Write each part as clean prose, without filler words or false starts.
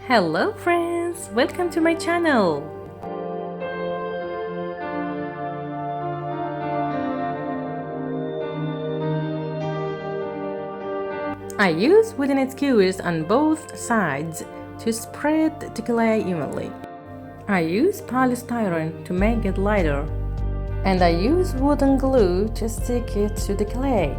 Hello friends, welcome to my channel. I use wooden skewers on both sides to spread the clay evenly. I use polystyrene to make it lighter. And I use wooden glue to stick it to the clay.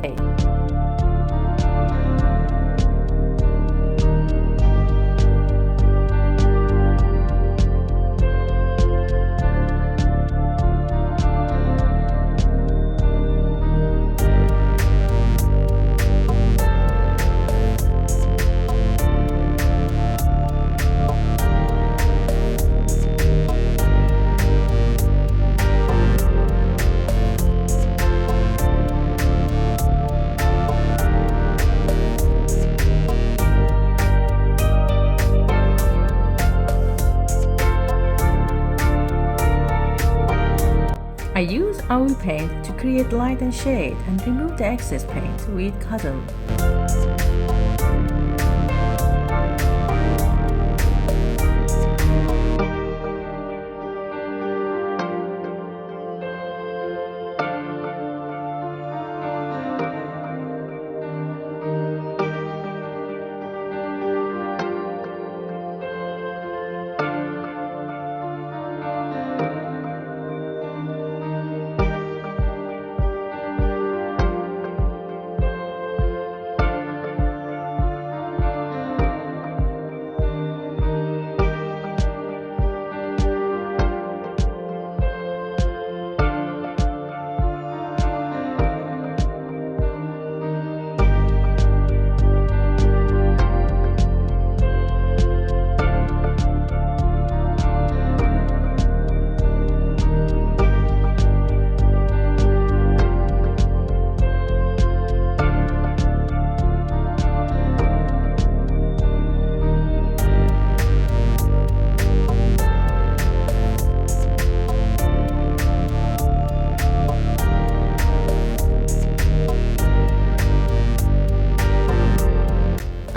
I use oil paint to create light and shade and remove the excess paint with cotton.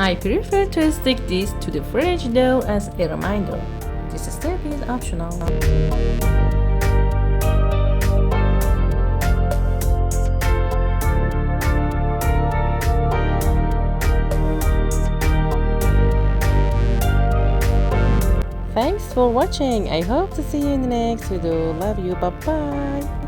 I prefer to stick this to the fridge though as a reminder. This step is optional. Thanks for watching. I hope to see you in the next video. Love you. Bye bye.